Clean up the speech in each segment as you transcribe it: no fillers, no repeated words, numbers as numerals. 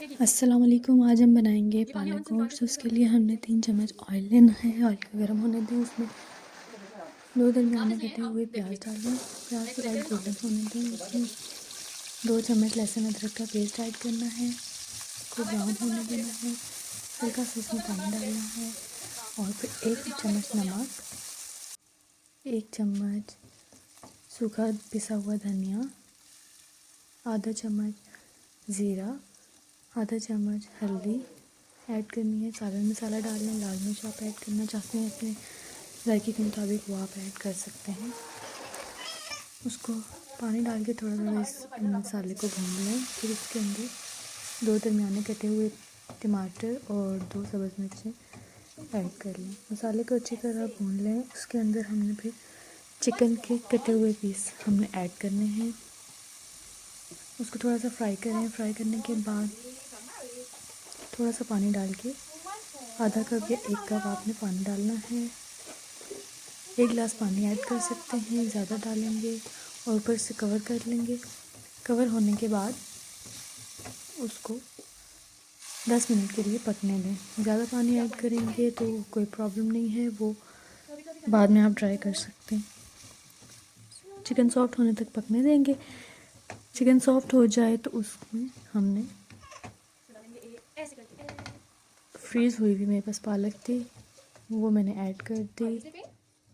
अस्सलाम वालेकुम। आज हम बनाएंगे पालक गोश्त। उसके लिए हमने 3 चम्मच ऑयल लेना है। ऑयल को गर्म होने दें, उसमें 2 दरमियाने कटे हुए प्याज डालें। प्याज को लाइट गोल्डन होने दें। उसमें 2 चम्मच लहसुन अदरक का पेस्ट ऐड करना है, उसको ब्राउन होने देना है। हल्का सा इसमें पानी डालना है और फिर 1 चम्मच नमक, 1 चम्मच सूखा पिसा हुआ धनिया, आधा चम्मच ज़ीरा, आधा चम्मच हल्दी ऐड करनी है। सालन मसाला डालना है। लाल मिर्च आप ऐड करना चाहते हैं अपने जायके के मुताबिक, वो आप ऐड कर सकते हैं। उसको पानी डाल के थोड़ा थोड़ा इस मसाले को भून लें। फिर इसके अंदर 2 दरमियाने कटे हुए टमाटर और 2 सब्ज़ मिर्चें ऐड कर लें। मसाले को अच्छी तरह भून लें। उसके अंदर हमने फिर चिकन के कटे हुए पीस हमने ऐड करने हैं। उसको थोड़ा सा फ्राई करें। फ्राई करने के बाद थोड़ा सा पानी डाल के आधा कप या 1 कप आपने पानी डालना है। 1 गिलास पानी ऐड कर सकते हैं, ज़्यादा डालेंगे और ऊपर से कवर कर लेंगे। कवर होने के बाद उसको 10 मिनट के लिए पकने दें। ज़्यादा पानी ऐड करेंगे तो कोई प्रॉब्लम नहीं है, वो बाद में आप ट्राई कर सकते हैं। चिकन सॉफ्ट होने तक पकने देंगे। चिकन सॉफ्ट हो जाए तो उसमें हमने फ्रीज़ हुई भी मेरे पास पालक थी, वो मैंने ऐड कर दी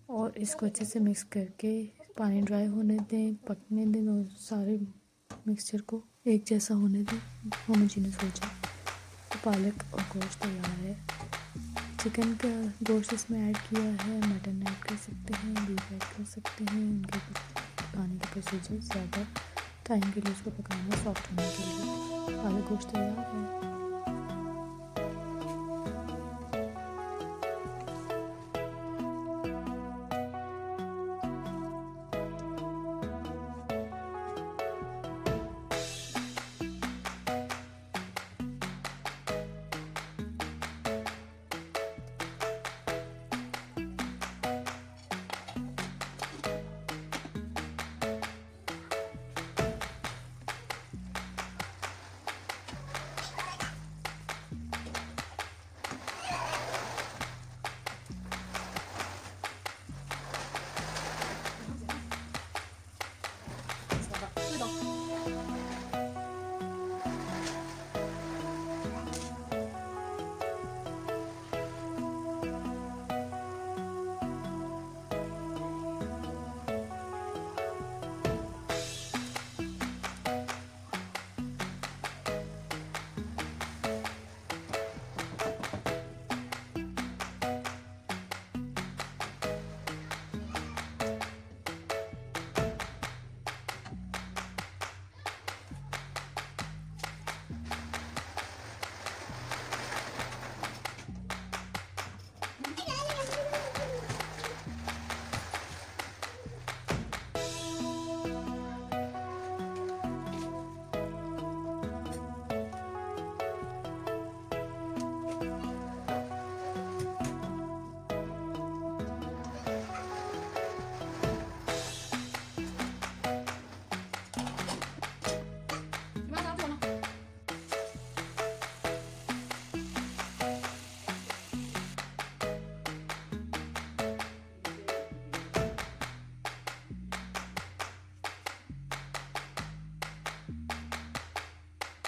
और इसको अच्छे से मिक्स करके पानी ड्राई होने दें, पकने दें और सारे मिक्सचर को एक जैसा होने दें, होमोजीनियस हो जाए। तो पालक और गोश्त तैयार है। चिकन का गोश्त इसमें ऐड किया है, मटन ऐड कर सकते हैं, बीफ ऐड कर सकते हैं। उनके पकाने के प्रोसीजर ज़्यादा टाइम के लिए उसको पकाना, सॉफ्ट होने के लिए। पालक गोश्त तैयार है।